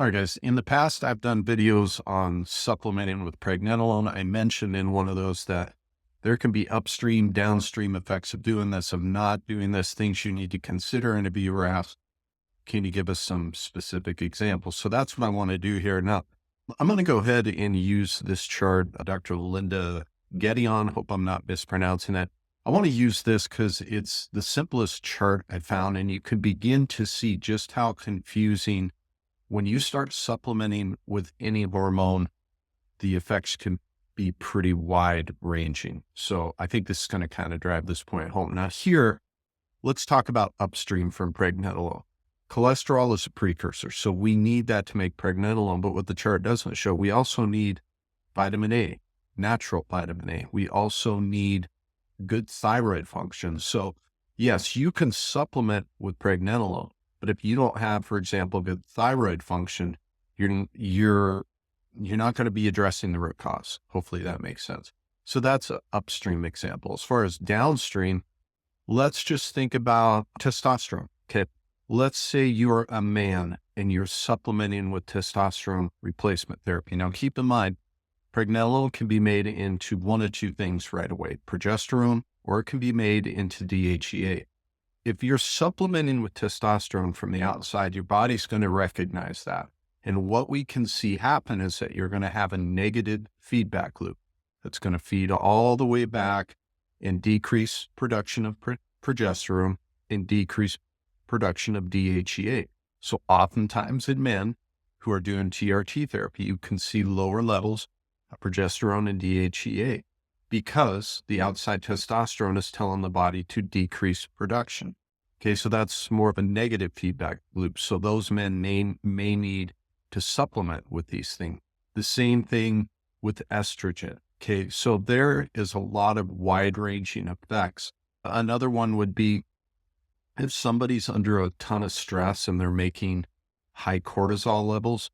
All right, guys. In the past, I've done videos on supplementing with pregnenolone. I mentioned in one of those that there can be upstream, downstream effects of doing this, of not doing this, things you need to consider. And if you were asked, can you give us some specific examples? So that's what I want to do here. Now, I'm going to go ahead and use this chart, Dr. Linda Gedeon. Hope I'm not mispronouncing it. I want to use this because it's the simplest chart I found, and you can begin to see just how confusing when you start supplementing with any hormone, the effects can be pretty wide ranging. So I think this is going to kind of drive this point home. Now here, let's talk about upstream from pregnenolone. Cholesterol is a precursor, so we need that to make pregnenolone. But what the chart doesn't show, we also need vitamin A, natural vitamin A. We also need good thyroid function. So yes, you can supplement with pregnenolone, but if you don't have, for example, good thyroid function, you're not going to be addressing the root cause. Hopefully that makes sense. So that's an upstream example. As far as downstream, let's just think about testosterone. Okay. Let's say you're a man and you're supplementing with testosterone replacement therapy. Now keep in mind, pregnenolone can be made into one of two things right away, progesterone, or it can be made into DHEA. If you're supplementing with testosterone from the outside, your body's going to recognize that. And what we can see happen is that you're going to have a negative feedback loop that's going to feed all the way back and decrease production of progesterone and decrease production of DHEA. So oftentimes in men who are doing TRT therapy, you can see lower levels of progesterone and DHEA because the outside testosterone is telling the body to decrease production. Okay, so that's more of a negative feedback loop. So those men may need to supplement with these things. The same thing with estrogen. Okay, so there is a lot of wide-ranging effects. Another one would be if somebody's under a ton of stress and they're making high cortisol levels,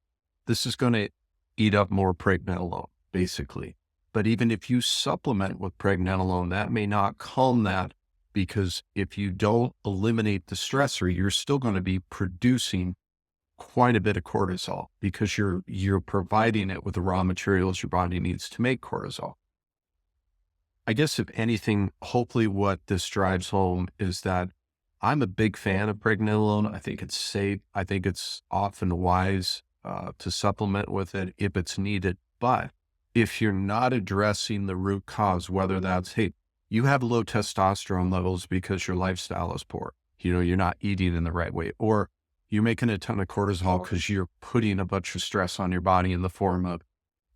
this is going to eat up more pregnenolone, basically. But even if you supplement with pregnenolone, that may not calm that, because if you don't eliminate the stressor, you're still going to be producing quite a bit of cortisol because you're providing it with the raw materials your body needs to make cortisol. I guess if anything, hopefully what this drives home is that I'm a big fan of pregnenolone. I think it's safe. I think it's often wise to supplement with it if it's needed. But if you're not addressing the root cause, whether that's, hey, you have low testosterone levels because your lifestyle is poor, you're not eating in the right way, or you're making a ton of cortisol because you're putting a bunch of stress on your body in the form of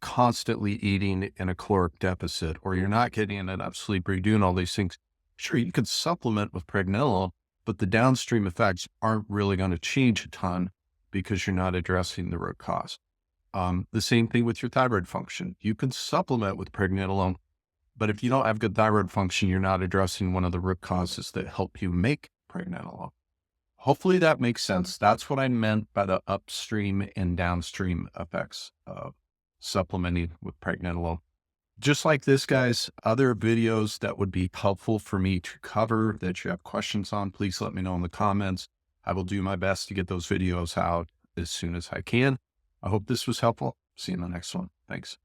constantly eating in a caloric deficit, or you're not getting enough sleep, or you're doing all these things. Sure, you could supplement with pregnenolone, but the downstream effects aren't really going to change a ton because you're not addressing the root cause. The same thing with your thyroid function. You can supplement with pregnenolone, but if you don't have good thyroid function, you're not addressing one of the root causes that help you make pregnenolone. Hopefully that makes sense. That's what I meant by the upstream and downstream effects of supplementing with pregnenolone. Just like this, guys, other videos that would be helpful for me to cover that you have questions on, please let me know in the comments. I will do my best to get those videos out as soon as I can. I hope this was helpful. See you in the next one. Thanks.